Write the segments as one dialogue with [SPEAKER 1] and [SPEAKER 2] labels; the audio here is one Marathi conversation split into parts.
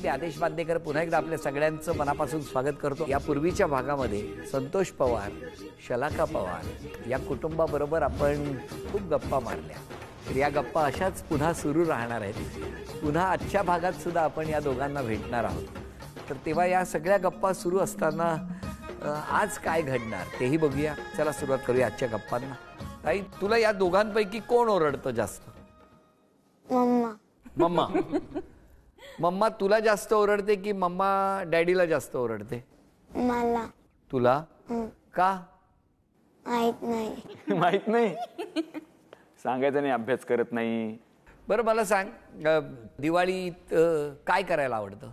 [SPEAKER 1] मी आदेश बांदेकर पुन्हा एकदा आपल्या सगळ्यांचं मनापासून स्वागत करतो। या पूर्वीच्या भागामध्ये संतोष पवार, शलाका पवार या कुटुंबाबरोबर आपण खूप गप्पा मारल्या। तर या गप्पा अशाच पुन्हा सुरू राहणार आहेत। पुन्हा आजच्या भागात सुद्धा आपण या दोघांना भेटणार आहोत। तर तेव्हा या सगळ्या गप्पा सुरू असताना आज काय घडणार तेही बघूया। चला सुरुवात करूया आजच्या गप्पांना। ताई, तुला या दोघांपैकी कोण ओरडतं जास्त?
[SPEAKER 2] मम्मा।
[SPEAKER 1] मम्मा। मम्मा तुला जास्त ओरडते की मम्मा डॅडीला जास्त ओरडते?
[SPEAKER 2] मला।
[SPEAKER 1] तुला? का?
[SPEAKER 2] माहित नाही।
[SPEAKER 3] माहित नाही? सांगायचं नाही, अभ्यास करत नाही।
[SPEAKER 1] बरं मला सांग, दिवाळीत काय करायला आवडतं?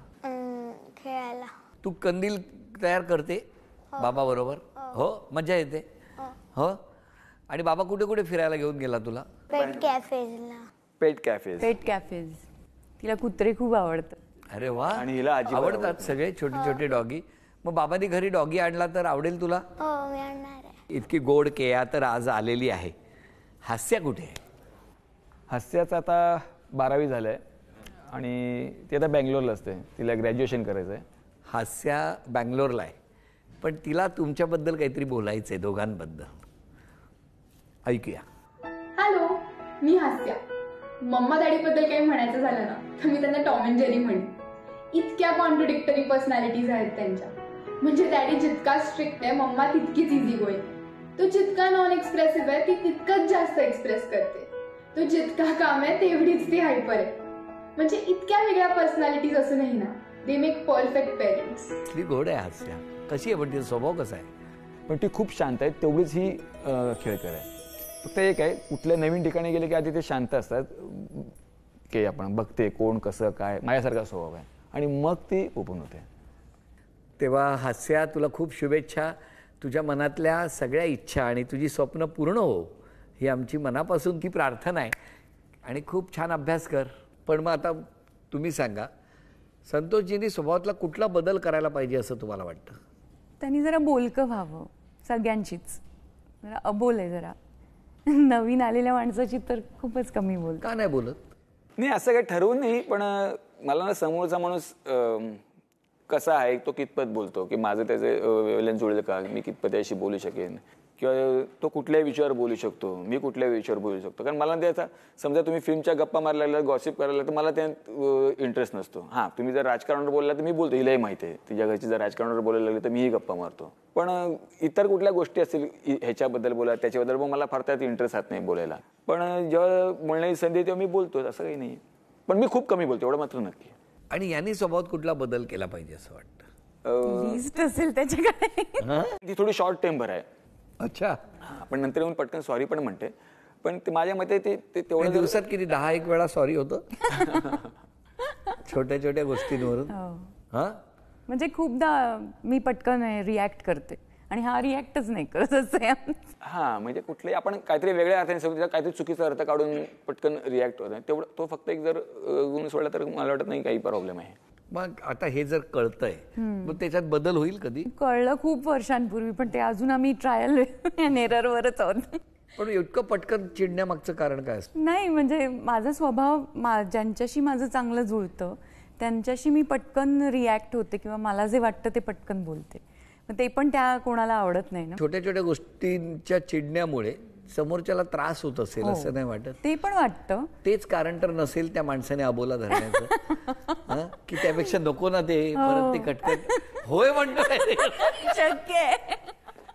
[SPEAKER 2] खेळायला।
[SPEAKER 1] तू कंदील तयार करते बाबा बरोबर? हो, मजा येते? हो। आणि बाबा कुठे कुठे फिरायला घेऊन गेला तुला?
[SPEAKER 2] पेट कॅफेजला।
[SPEAKER 3] पेट कॅफेज।
[SPEAKER 4] पेट कॅफेज। तिला कुत्रे खूप आवडतात।
[SPEAKER 1] अरे वा,
[SPEAKER 3] आणि हिला अजिबात
[SPEAKER 1] आवडतात सगळे छोटे छोटे डॉगी। मग बाबांनी घरी डॉगी आणला तर आवडेल तुला?
[SPEAKER 2] हो, मी आणणार आहे।
[SPEAKER 1] इतकी गोड केया तर आज आलेली आहे। हास्या कुठे आहे?
[SPEAKER 3] हास्याचं आता 12वी झालंय आणि ती आता बँगलोरला असते, तिला ग्रॅज्युएशन करायचं आहे।
[SPEAKER 1] हास्या बँगलोरला आहे, पण तिला तुमच्याबद्दल काहीतरी बोलायचंय, दोघांबद्दल। ऐकूया।
[SPEAKER 5] हॅलो, मी हास्या। मम्मा डॅडीबद्दल काही म्हणायचं झालं ना तर मी त्यांना टॉम अँड जेरी म्हणेन। इतक्या कॉन्ट्रडिक्टरी पर्सनॅलिटीज आहेत त्यांच्या। म्हणजे डॅडी जितका स्ट्रिक्ट आहे, मम्मा तितकीच इझी गोईंग। तो जितका नॉन एक्सप्रेसिव्ह आहे, ती तितकंच जास्त एक्सप्रेस करते। तो जितका काम आहे तेवढीच ती हायपर आहे। म्हणजे इतक्या वेगळ्या पर्सनॅलिटीज असूनही ना, दे मेक परफेक्ट पेरेंट्स।
[SPEAKER 1] ती गोड आहे हास्या। कशी आहे पण तिचा स्वभाव कसा आहे?
[SPEAKER 3] पण ती खूप शांत आहे, तेवढीच ही खेळकर आहे। फक्त एक आहे, कुठल्या नवीन ठिकाणी गेले की आधी ते शांत असतात की आपण बघते कोण कसं काय, माझ्यासारखा स्वभाव आहे, आणि मग ती ओपन होते।
[SPEAKER 1] तेव्हा हास्या, तुला खूप शुभेच्छा। तुझ्या मनातल्या सगळ्या इच्छा आणि तुझी स्वप्न पूर्ण हो ही आमची मनापासून ती प्रार्थना आहे। आणि खूप छान अभ्यास कर। पण मग आता तुम्ही सांगा, संतोषजींनी स्वभावातला कुठला बदल करायला पाहिजे असं तुम्हाला वाटतं?
[SPEAKER 4] त्यांनी जरा बोलकं व्हावं, सगळ्यांचीच। जरा अबोल आहे जरा। नवीन आलेल्या माणसाची तर खूपच कमी बोल।
[SPEAKER 1] का नाही बोलत?
[SPEAKER 3] नाही, असं काही ठरवून नाही, पण मला ना समोरचा माणूस कसा आहे, तो कितपत बोलतो, की माझं त्याचे वेळेला जुळलं का, मी कितपत त्याशी बोलू शकेन, किंवा तो कुठल्याही विषयावर बोलू शकतो, मी कुठल्याही विषयावर बोलू शकतो। कारण मला त्याचा, समजा तुम्ही फिल्मच्या गप्पा मारायला, गॉसिप करायला, तर मला त्यात इंटरेस्ट नसतो। हां, तुम्ही जर राजकारणावर बोलला तर मी बोलतो, हिलाही माहिती आहे, तिच्या घरची जर राजकारणावर बोलायला लागली तर मीही गप्पा मारतो। पण इतर कुठल्या गोष्टी असतील, ह्याच्याबद्दल बोला, त्याच्याबद्दल मग मला फार त्यात इंटरेस्ट राहत नाही बोलायला। पण जेव्हा बोलण्याची संधी तेव्हा मी बोलतो, असं काही नाही। पण मी खूप कमी बोलतो, एवढं मात्र नक्की।
[SPEAKER 1] आणि यांनी स्वभावात कुठला बदल केला पाहिजे असं वाटतं?
[SPEAKER 4] लिस्ट असेल त्याच्याकडे।
[SPEAKER 3] ती थोडी शॉर्ट टेम्पर आहे।
[SPEAKER 1] अच्छा।
[SPEAKER 3] पण नंतर येऊन पटकन सॉरी पण म्हणते। पण ते माझ्या मते ते तेवढ्या
[SPEAKER 1] दिवसात किती 10-1 वेळा सॉरी होतं छोट्या छोट्या गोष्टींवरून? हा,
[SPEAKER 4] म्हणजे खूपदा मी पटकन रिॲक्ट करते आणि हा रिॲक्टच नाही करत असं आहे।
[SPEAKER 3] हा, म्हणजे कुठलेही आपण काहीतरी वेगळ्या अर्थाने समजा, काहीतरी चुकीचा अर्थ काढून पटकन रिॲक्ट होत नाही, तेवढं तो फक्त एक जर गुण सोडला तर मला वाटत नाही काही प्रॉब्लेम आहे।
[SPEAKER 1] मग आता हे जर कळतंय, मग त्याच्यात बदल होईल कधी?
[SPEAKER 4] कळलं खूप वर्षांपूर्वी, पण ते अजून आम्ही ट्रायल अँड एररवरच आहोत।
[SPEAKER 1] पण इतकं पटकन चिडण्यामागचं कारण काय असतं?
[SPEAKER 4] नाही, म्हणजे माझा स्वभाव, ज्यांच्याशी माझं चांगलं जुळतं त्यांच्याशी मी पटकन रिॲक्ट होते, किंवा मला जे वाटतं ते पटकन बोलते। ते पण त्या कोणाला आवडत नाही ना। छोट्या
[SPEAKER 1] छोट्या गोष्टींच्या चिडण्यामुळे समोरच्याला त्रास होत असेल असं नाही वाटत?
[SPEAKER 4] ते पण वाटतं।
[SPEAKER 1] तेच कारण तर नसेल त्या माणसाने अबोला धरण्याचं की त्यापेक्षा नको ना ते परत ते कटकट होय म्हणतोय
[SPEAKER 4] शक्य आहे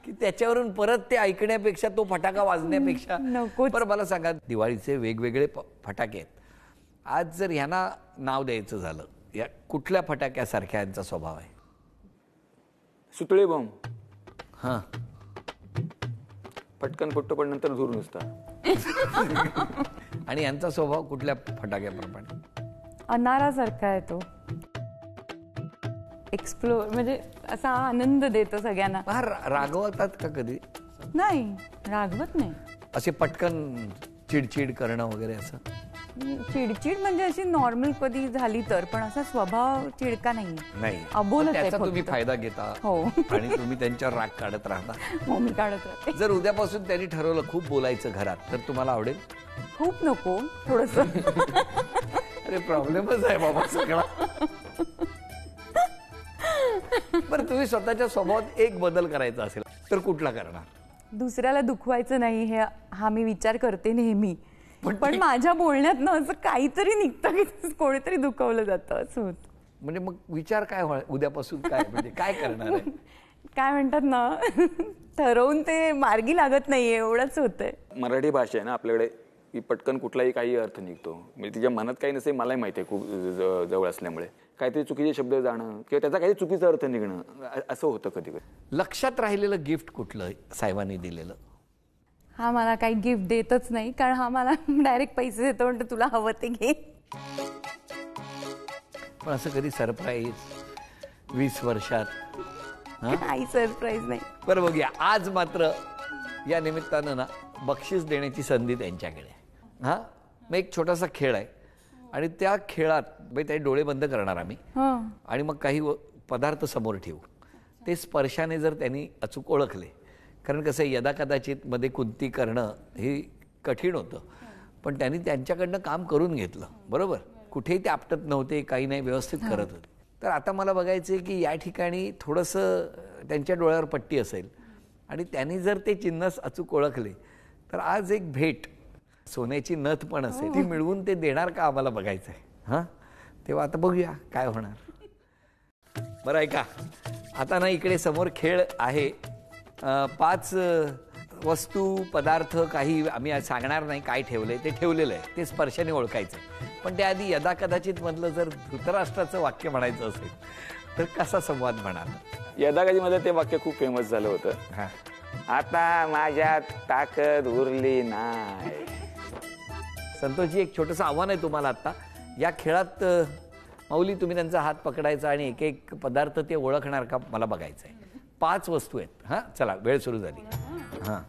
[SPEAKER 1] की त्याच्यावरून परत ते ऐकण्यापेक्षा, तो फटाका वाजण्यापेक्षा नको। पण मला सांगा, दिवाळीचे वेगवेगळे फटाके आहेत। आज जर ह्यांना नाव द्यायचं झालं, या कुठल्या फटाक्यासारख्या यांचा स्वभाव आहे?
[SPEAKER 3] सुतळे बॉम्ब।
[SPEAKER 1] हां,
[SPEAKER 3] पटकन फुटतो पण नंतर दूर नुसता।
[SPEAKER 1] आणि यांचा स्वभाव कुठल्या फटाक्याप्रमाणे?
[SPEAKER 4] अनारासारखा आहे तो। एक्सप्लोर, म्हणजे असा आनंद देतो सगळ्यांना।
[SPEAKER 1] हा, रागवतात का कधी?
[SPEAKER 4] नाही, रागवत नाही।
[SPEAKER 1] असे पटकन चिडचिड करणं वगैरे असं?
[SPEAKER 4] चिडचिड म्हणजे अशी नॉर्मल कधी झाली तर, पण असा स्वभाव चिडका नाही। अबोलच आहे।
[SPEAKER 1] त्याचा तुम्ही फायदा घेता आणि तुम्ही त्यांच्यावर राग काढत राहता?
[SPEAKER 4] मी काढत राहते।
[SPEAKER 1] जर उद्यापासून त्यांनी ठरवलं खूप बोलायचं घरात, तर तुम्हाला आवडेल?
[SPEAKER 4] खूप नको, थोडंसं।
[SPEAKER 1] अरे प्रॉब्लेमच आहे बाबा सगळा। तुम्ही स्वतःच्या स्वभावात एक बदल करायचा असेल तर कुठला करणार?
[SPEAKER 4] दुसऱ्याला दुखवायचं नाही हा मी विचार करते नेहमी, पण माझ्या बोलण्यात ना असं काहीतरी निघतं की कोणीतरी दुखवलं जातं असं होतं.
[SPEAKER 1] म्हणजे मग विचार काय होणार उद्यापासून, काय म्हणजे काय करणार आहे?
[SPEAKER 4] काय म्हणतात ना ठरवून ते मार्गी लागत नाहीये एवढंच होतंय.
[SPEAKER 3] मराठी भाषा आहे ना आपल्याकडे, की पटकन कुठलाही काही अर्थ निघतो. म्हणजे तिच्या मनात काही नसेल मलाही माहिती आहे खूप जवळ असल्यामुळे. काहीतरी चुकीचे शब्द जाणं किंवा त्याचा काही चुकीचा अर्थ निघणं असं होतं कधी कधी.
[SPEAKER 1] लक्षात राहिलेलं गिफ्ट कुठलं साहेबांनी दिलेलं?
[SPEAKER 4] हा मला काही गिफ्ट देतच नाही, कारण हा मला डायरेक्ट पैसे देतो, म्हणतो तुला हवं ते घे.
[SPEAKER 1] पण असं कधी सरप्राईज 20 वर्षात?
[SPEAKER 4] काही सरप्राईज नाही.
[SPEAKER 1] बरं बघूया, आज मात्र या निमित्तानं ना बक्षीस देण्याची संधी त्यांच्याकडे. हां, मग एक छोटासा खेळ आहे आणि त्या खेळात ते डोळे बंद करणार आम्ही आणि मग काही पदार्थ समोर ठेवू. ते स्पर्शाने जर त्यांनी अचूक ओळखले, कारण कसं यदा कदाचित मध्ये कुंती करणं हे कठीण होतं, पण त्यांनी त्यांच्याकडनं काम करून घेतलं. बरोबर, कुठेही ते आपटत नव्हते, काही नाही, व्यवस्थित करत होते. तर आता मला बघायचं आहे की या ठिकाणी थोडंसं त्यांच्या डोळ्यावर पट्टी असेल आणि त्यांनी जर ते चिन्ह अचूक ओळखले तर आज एक भेट, सोन्याची नथ पण असेल, ती मिळवून ते देणार का आम्हाला बघायचं आहे. हां, तेव्हा आता बघूया काय होणार. बरं आहे का, आता ना इकडे समोर खेळ आहे. 5 वस्तू पदार्थ काही आम्ही सांगणार नाही काय ठेवलंय, ते ठेवलेलं आहे, ते स्पर्शाने ओळखायचं. पण त्याआधी यदा कदाचित मधलं जर धृतराष्ट्राचं वाक्य म्हणायचं असेल तर कसा संवाद म्हणाल?
[SPEAKER 3] यदाकधीमध्ये ते वाक्य खूप फेमस झालं होतं.
[SPEAKER 1] हां,
[SPEAKER 3] आता माझ्यात ताकद उरली नाही.
[SPEAKER 1] संतोषजी, एक छोटंसं आव्हान आहे तुम्हाला आत्ता. या खेळात माऊली तुम्ही त्यांचा हात पकडायचा आणि एक एक पदार्थ ते ओळखणार का मला बघायचं आहे. 5 वस्तू आहेत. हां, चला, वेळ सुरू झाली. हां,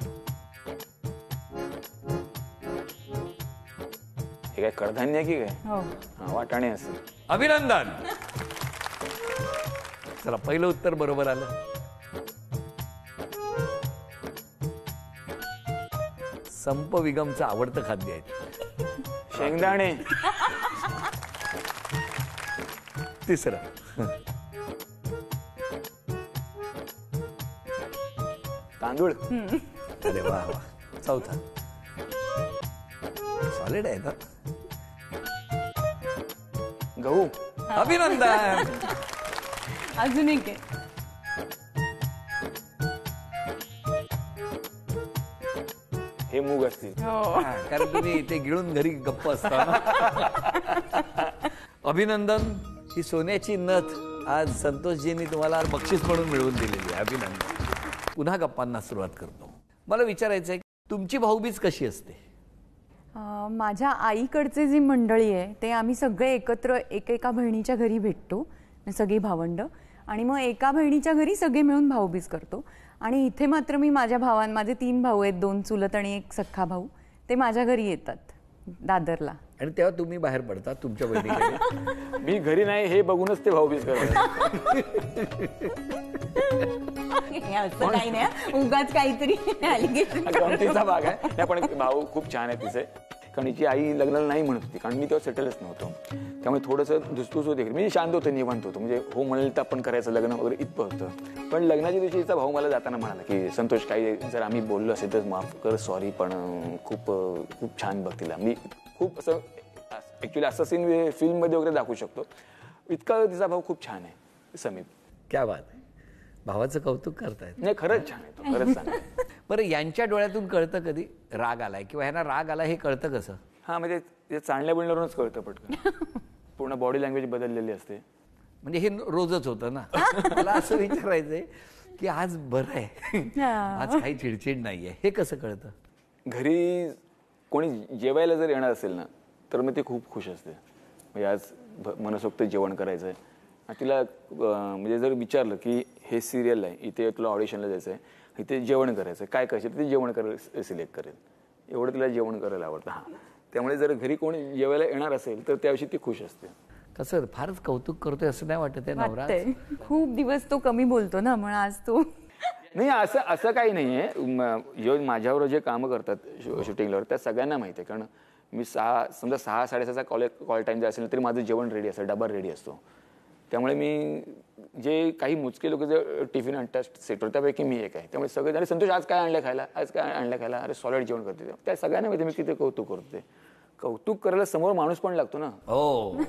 [SPEAKER 3] हे काय कडधान्य की काय?
[SPEAKER 4] हो,
[SPEAKER 3] हा, वाटाणे असेल.
[SPEAKER 1] अभिनंदन. चला, पहिलं उत्तर बरोबर आलं. संप विगमचं आवडतं खाद्य आहे
[SPEAKER 3] शेंगदाणे.
[SPEAKER 1] तिसरं
[SPEAKER 3] तांदूळ.
[SPEAKER 1] अरे वा वा. चौथा सॉलिड आहे ना.
[SPEAKER 3] गहू.
[SPEAKER 1] अभिनंदन.
[SPEAKER 4] अजून एक आहे.
[SPEAKER 3] हे मूग असतील.
[SPEAKER 1] हा, कारण तुम्ही ते गिळून घरी गप्प असता ना. अभिनंदन. ही सोन्याची नथ आज संतोषजींनी तुम्हाला बक्षीस म्हणून मिळवून दिलेली आहे. अभिनंदन. पुन्हा गप्पांना सुरुवात करतो. मला विचारायचं आहे, तुमची भाऊबीज कशी असते?
[SPEAKER 4] माझ्या आईकडचे जी मंडळी आहे ते आम्ही सगळे एकत्र एकेका बहिणीच्या घरी भेटतो, सगळी भावंड, आणि मग एका बहिणीच्या घरी सगळे मिळून भाऊबीज करतो. आणि इथे मात्र मी माझे 3 भाऊ आहेत, 2 चुलत आणि 1 सख्खा भाऊ, ते माझ्या घरी येतात दादरला.
[SPEAKER 1] आणि तेव्हा तुम्ही बाहेर पडता तुमच्या बहिणीकडे.
[SPEAKER 3] मी घरी नाही हे बघूनच ते भाऊबीज करतात.
[SPEAKER 4] असं काही नाही, उगाच काहीतरी
[SPEAKER 3] गमतीचा भाग आहे. नाही, पण भाऊ खूप छान आहे तिचे. कारण हिची आई लग्नाला नाही म्हणत होती, कारण मी तेव्हा सेटलच नव्हतो. त्यामुळे थोडंसं धुसफूस होते. मी शांत होतो, निवांत होतो. म्हणजे हो म्हणेल तर आपण करायचं लग्न वगैरे इतकं होतं. पण लग्नाच्या दिवशी हिचा भाऊ मला जाताना म्हणाला की संतोष, काही जर आम्ही बोललो असेल तर माफ कर, सॉरी, पण खूप खूप छान बघ तिला. मी खूप असं ॲक्च्युली असं सीन फिल्ममध्ये वगैरे दाखवू शकतो, इतका तिचा भाऊ खूप छान आहे समीप.
[SPEAKER 1] क्या बात आहे. भावाचं कौतुक करतायत.
[SPEAKER 3] नाही, खरंच छान आहे तो, खरंच चांगला.
[SPEAKER 1] बरं, यांच्या डोळ्यातून कळतं कधी राग आलाय किंवा ह्यांना राग आला हे कळतं कसं?
[SPEAKER 3] हा, म्हणजे चालण्या बिळण्यावरूनच कळतं पटकन. पूर्ण बॉडी लँग्वेज बदललेली असते.
[SPEAKER 1] म्हणजे हे रोजच होतं ना. मला असं विचारायचंय की आज बरं आहे, आज काही चिडचिड नाहीये, हे कसं कळतं?
[SPEAKER 3] घरी कोणी जेवायला जर येणार असेल ना तर मग ती खूप खुश असते. म्हणजे आज मनसोक्त जेवण करायचं आहे. तिला म्हणजे जर विचारलं की हे सिरियल आहे, इथे तुला ऑडिशनला जायचं आहे, इथे जेवण करायचं आहे, काय करायचं ते जेवण करायला सिलेक्ट करेल. एवढं तिला जेवण करायला आवडतं. हां, त्यामुळे जर घरी कोणी जेवायला येणार असेल तर त्याविषयी ती खुश असते.
[SPEAKER 1] कसं फारच कौतुक करतोय असं नाही वाटत आहे नवरा?
[SPEAKER 4] खूप दिवस तो कमी बोलतो ना, म्हणून आज तो.
[SPEAKER 3] नाही, असं काही नाही आहे. माझ्यावर जे कामं करतात शूटिंगला त्या सगळ्यांना माहिती आहे. कारण मी 6 साडेसहाचा कॉल टाईम जर असेल तरी माझं जेवण रेडी असतं, डबा रेडी असतो. त्यामुळे मी जे काही मोजके लोक जे टिफिन आणतात सेटवर त्यापैकी मी एक आहे. त्यामुळे सगळे अरे संतोष आज काय आणलं खायला, आज काय आणलं खायला, अरे सॉलिड जेवण करते. त्या सगळ्यांना माहिती मी किती कौतुक करते. कौतुक करायला समोर माणूस पण लागतो ना.
[SPEAKER 1] हो.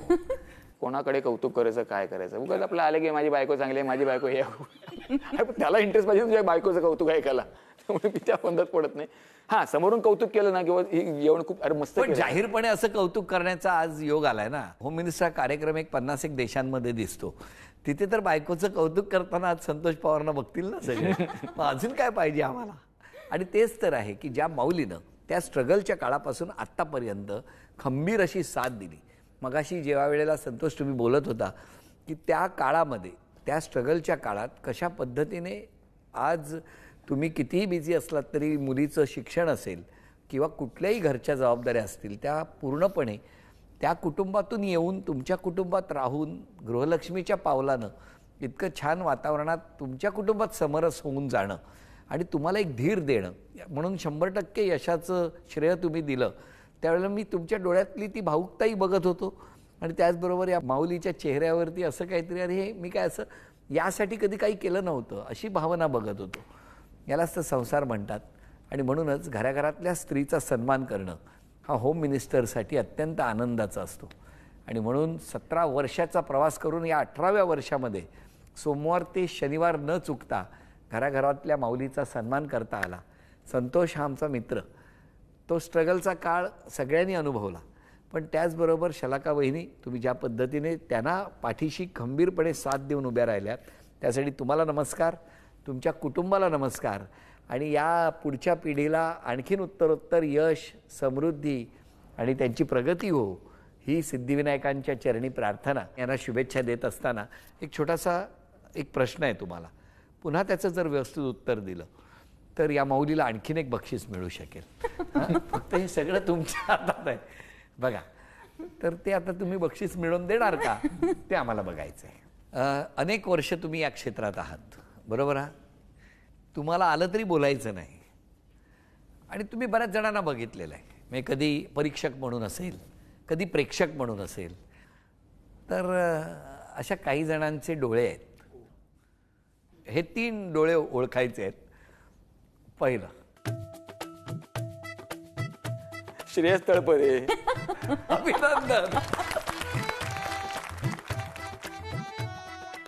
[SPEAKER 3] कोणाकडे कौतुक करायचं, काय करायचं. उगाच आपलं आलं की माझी बायको चांगली आहे, माझी बायको हे त्याला इंटरेस्ट पाहिजे तुझ्या बायकोचं कौतुक ऐकायला. त्यामुळे मी त्या बंधात पडत नाही. हा, समोरून कौतुक केलं ना किंवा जेवण खूप अरे मस्त
[SPEAKER 1] पण जाहीरपणे असं कौतुक करण्याचा आज योग आलाय ना. होम मिनिस्टर कार्यक्रम 50 देशांमध्ये दिसतो. तिथे तर बायकोचं कौतुक करताना आज संतोष पवारांना बघतील ना सगळे. मग अजून काय पाहिजे आम्हाला. आणि तेच तर आहे की ज्या माऊलीनं त्या स्ट्रगलच्या काळापासून आत्तापर्यंत खंबीर अशी साथ दिली. मगाशी जेव्हा वेळेला संतोष तुम्ही बोलत होता की त्या काळामध्ये, त्या स्ट्रगलच्या काळात कशा पद्धतीने आज तुम्ही कितीही बिझी असलात तरी मुलीचं शिक्षण असेल किंवा कुठल्याही घरच्या जबाबदाऱ्या असतील त्या पूर्णपणे त्या कुटुंबातून येऊन तुमच्या कुटुंबात राहून गृहलक्ष्मीच्या पावलानं इतकं छान वातावरणात तुमच्या कुटुंबात समरस होऊन जाणं आणि तुम्हाला एक धीर देणं, म्हणून 100% यशाचं श्रेय तुम्ही दिलं. त्यावेळेला मी तुमच्या डोळ्यातली ती भावुकताही बघत होतो आणि त्याचबरोबर या माऊलीच्या चेहऱ्यावरती असं काहीतरी अरे हे मी काय असं यासाठी कधी काही केलं नव्हतं अशी भावना बघत होतो. यालाच तर संसार म्हणतात. आणि म्हणूनच घराघरातल्या स्त्रीचा सन्मान करणं हा होम मिनिस्टरसाठी अत्यंत आनंदाचा असतो. आणि म्हणून 17 वर्षाचा प्रवास करून या 18व्या वर्षामध्ये सोमवार ते शनिवार न चुकता घराघरातल्या माऊलीचा सन्मान करता आला. संतोष हा आमचा मित्र. तो स्ट्रगलचा काळ सगळ्यांनी अनुभवला. पण त्याचबरोबर शलाका वहिनी तुम्ही ज्या पद्धतीने त्यांना पाठीशी खंबीरपणे साथ देऊन उभ्या राहिल्यात त्यासाठी तुम्हाला नमस्कार, तुमच्या कुटुंबाला नमस्कार. आणि या पुढच्या पिढीला आणखीन उत्तरोत्तर यश, समृद्धी आणि त्यांची प्रगती हो ही सिद्धिविनायकांच्या चरणी प्रार्थना. यांना शुभेच्छा देत असताना एक छोटासा एक प्रश्न आहे तुम्हाला. पुन्हा त्याचं जर व्यवस्थित उत्तर दिलं तर या माऊलीला आणखीन एक बक्षीस मिळू शकेल. फक्त हे सगळं तुमच्या हातात आहे बघा. तर ते आता तुम्ही बक्षीस मिळवून देणार का ते आम्हाला बघायचं आहे. अनेक वर्ष तुम्ही या क्षेत्रात आहात, बरोबर हा. तुम्हाला आलं तरी बोलायचं नाही. आणि तुम्ही बऱ्याच जणांना बघितलेलं आहे. म्हणजे कधी परीक्षक म्हणून असेल, कधी प्रेक्षक म्हणून असेल. तर अशा काही जणांचे डोळे आहेत. हे 3 डोळे ओळखायचे आहेत. पहिलं
[SPEAKER 3] श्रेयस तळपदे.
[SPEAKER 1] अभिनंदन.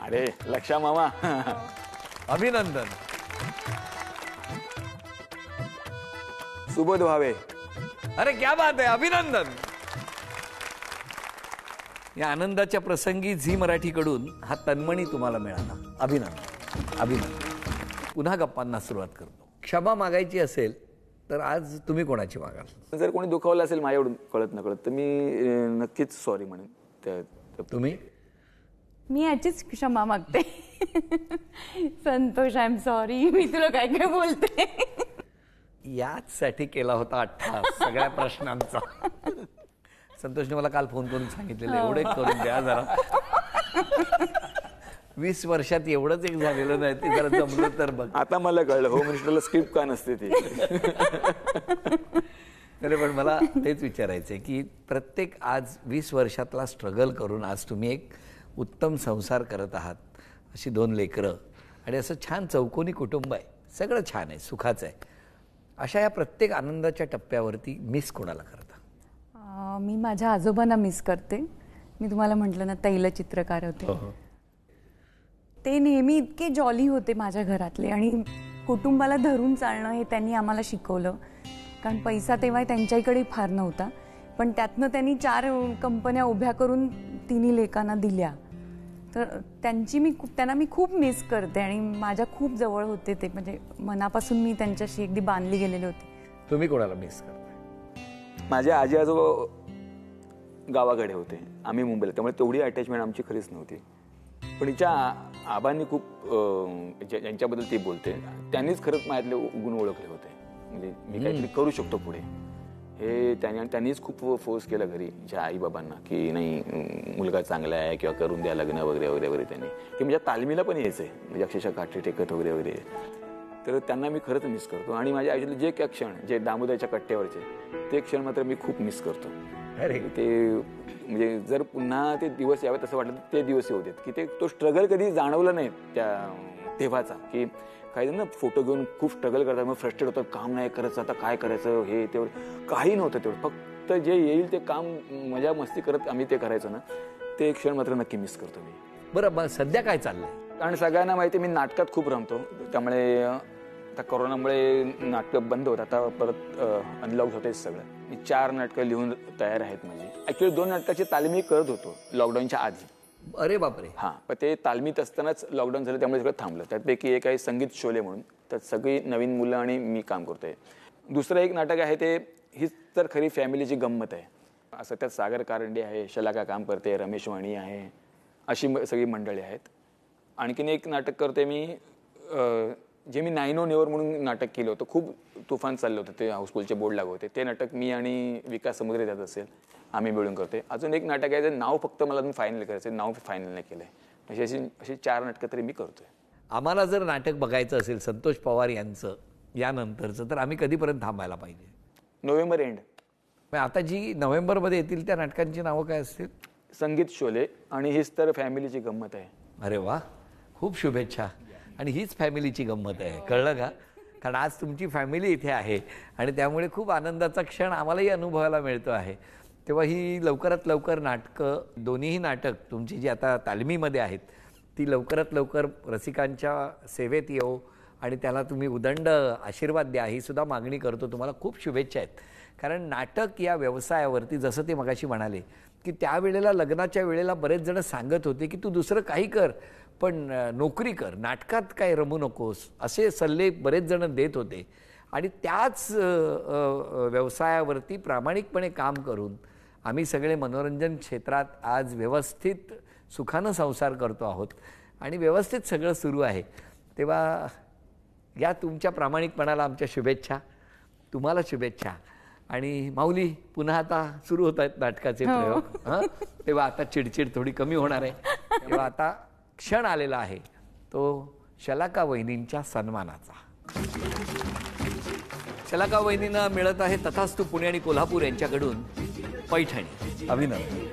[SPEAKER 3] अरे लक्षा मामा.
[SPEAKER 1] अभिनंदन.
[SPEAKER 3] सुबोध भावे.
[SPEAKER 1] अरे क्या बात आहे. अभिनंदन. या आनंदाच्या प्रसंगी झी मराठीकडून हा तन्मणी तुम्हाला मिळाला. अभिनंदन. अभिनंदन. पुन्हा गप्पांना सुरुवात करतो. क्षमा मागायची असेल तर आज तुम्ही कोणाची मागाल?
[SPEAKER 3] जर कोणी दुखावलं असेल माझ्याकडून कळत नकळत तर मी नक्कीच सॉरी म्हणेन.
[SPEAKER 1] तुम्ही?
[SPEAKER 4] मी याचीच क्षमा मागते. Santosh, I am sorry. मी तुला काय काय बोलते.
[SPEAKER 1] याचसाठी केला होता अट्टा सगळ्या प्रश्नांचा. संतोषने मला काल फोन करून सांगितलेलं एवढं करून द्या जरा. 20 वर्षात एवढंच एक झालेलं नाही ते जरा जमलं तर बघ.
[SPEAKER 3] आता मला कळलं होम मिनिस्टरला स्क्रिप्ट का नसते ती.
[SPEAKER 1] अरे पण मला तेच विचारायचं आहे की प्रत्येक आज 20 वर्षातला स्ट्रगल करून आज तुम्ही एक उत्तम संसार करत आहात. अशी 2 लेकरं आणि असं छान चौकोनी कुटुंब आहे. सगळं छान आहे, सुखाचं आहे. अशा या प्रत्येक आनंदाच्या टप्प्यावरती मिस कोणाला करता?
[SPEAKER 4] मी माझ्या आजोबांना मिस करते. मी तुम्हाला म्हटलं ना तैलचित्रकार होते. ते नेहमी इतके जॉली होते माझ्या घरातले आणि कुटुंबाला धरून चालणं हे त्यांनी आम्हाला शिकवलं. कारण पैसा तेव्हा त्यांच्याकडे फार नव्हता. पण त्यातनं त्यांनी 4 कंपन्या उभ्या करून 3 लेकांना दिल्या. तर त्यांना मी खूप मिस करते आणि माझ्या खूप जवळ होते ते. म्हणजे मनापासून मी त्यांच्याशी अगदी बांधली गेलेली होती.
[SPEAKER 1] तुम्ही कोणाला मिस करता?
[SPEAKER 3] माझ्या आजी आजोबा गावाकडे होते, आम्ही मुंबईला. त्यामुळे तेवढी अटॅचमेंट आमची खरीच नव्हती. पण हिच्या आबांनी खूप ज्यांच्याबद्दल ती बोलते त्यांनीच खरंच माझ्यातले गुण ओळखले होते. म्हणजे मी काहीतरी करू शकतो पुढे हे त्यांनीच खूप फोर्स केलं घरी ज्या आईबाबांना की नाही मुलगा चांगला आहे किंवा करून द्या लग्न वगैरे वगैरे वगैरे. त्यांनी की म्हणजे तालमीला पण यायचं आहे म्हणजे अक्षरशः काठी टेकत वगैरे वगैरे. तर त्यांना मी खरंच मिस करतो. आणि माझ्या आयुष्यातले जे काही क्षण जे दामोदरच्या कट्ट्यावरचे ते क्षण मात्र मी खूप मिस करतो.
[SPEAKER 1] अरे.
[SPEAKER 3] ते म्हणजे जर पुन्हा ते दिवस यावेत असं वाटलं तर ते दिवस येऊ देत, की तो स्ट्रगल कधी जाणवला नाही तेव्हाचा. की काही जण ना फोटो घेऊन खूप स्ट्रगल करतात, मग फ्रस्ट्रेट होतात, काम नाही करायचं, आता काय करायचं, हे तेवढं काही नव्हतं. तेवढं फक्त जे येईल ते काम मजा मस्ती करत आम्ही ते करायचं ना, ते एक क्षण मात्र नक्की मिस करतो मी.
[SPEAKER 1] बरं, मग सध्या काय चाललंय?
[SPEAKER 3] कारण सगळ्यांना माहिती मी नाटकात खूप रमतो, त्यामुळे आता कोरोनामुळे नाटकं बंद होत, आता परत अनलॉक होतेच सगळं. मी 4 नाटकं लिहून तयार आहेत माझी. ॲक्च्युली 2 नाटकाची तालीम मी करत होतो लॉकडाऊनच्या आधी.
[SPEAKER 1] अरे बापरे.
[SPEAKER 3] हां, पण ते तालमीत असतानाच लॉकडाऊन झालं, त्यामुळे सगळं थांबलं. त्यापैकी एक आहे संगीत शोले म्हणून, त्यात सगळी नवीन मुलं आणि मी काम करतोय. दुसरं एक नाटक आहे ते हीच तर खरी फॅमिलीची गंमत आहे. असं त्यात सागर कारंडे आहे, शलाका काम करते, रमेश वाणी आहे, अशी सगळी मंडळी आहेत. आणखीन एक नाटक करते मी, जे मी 9 नेवर म्हणून नाटक केलं होतं, खूप तुफान चाललं होतं, ते हाऊसफुलचे बोर्ड लागू होते. ते नाटक मी आणि विकास समुद्रे त्यात असेल, आम्ही मिळून करतोय. अजून एक नाटक आहे, ते नाव फक्त मला अजून फायनल करायचं, नाव फायनल नाही केलंय. अशी 4 नाटकं तरी मी करतोय.
[SPEAKER 1] आम्हाला जर नाटक बघायचं असेल संतोष पवार यांचं यानंतरचं, तर आम्ही कधीपर्यंत थांबायला पाहिजे?
[SPEAKER 3] November end.
[SPEAKER 1] आता जी नोव्हेंबरमध्ये येतील त्या नाटकांची नावं काय असतील?
[SPEAKER 3] संगीत शोले आणि हीच तर फॅमिलीची गंमत आहे.
[SPEAKER 1] अरे वा, खूप शुभेच्छा. आणि हीच फॅमिलीची गंमत आहे, कळलं का? कारण आज तुमची फॅमिली इथे आहे आणि त्यामुळे खूप आनंदाचा क्षण आम्हालाही अनुभवायला मिळतो आहे. तेव्हा ही लवकरात लवकर नाटकं, दोन्हीही नाटक तुमची जी आता तालमीमध्ये आहेत, ती लवकरात लवकर रसिकांच्या सेवेत येऊ आणि त्याला तुम्ही उदंड आशीर्वाद द्या, ही सुद्धा मागणी करतो. तुम्हाला खूप शुभेच्छा आहेत. कारण नाटक या व्यवसायावरती, जसं ते मगाशी म्हणाले, की त्यावेळेला लग्नाच्या वेळेला बरेच जण सांगत होते की तू दुसरं काही कर, पण नोकरी कर, नाटकात काय रमू नकोस, असे सल्ले बरेच जण देत होते. आणि त्याच व्यवसायावरती प्रामाणिकपणे काम करून आम्ही सगळे मनोरंजन क्षेत्रात आज व्यवस्थित सुखानं संसार करतो आहोत आणि व्यवस्थित सगळं सुरू आहे. तेव्हा या तुमच्या प्रामाणिकपणाला आमच्या शुभेच्छा, तुम्हाला शुभेच्छा. आणि माऊली, पुन्हा आता सुरू होत आहेत नाटकाचे प्रयोग. हां, तेव्हा आता चिडचिड थोडी कमी होणार आहे. तेव्हा आता क्षण आलेला आहे तो शलाका वहिनींच्या सन्मानाचा. शलाका वहिनींना मिळत आहे तथास्तु पुणे आणि कोल्हापूर यांच्याकडून पैठणी. अभिनंदन.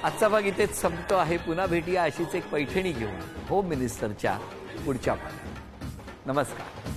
[SPEAKER 1] आजचा भाग इथेच संपतो आहे. पुन्हा भेटूया अशीच एक पैठणी घेऊन होम मिनिस्टरच्या पुढच्या भागात. नमस्कार.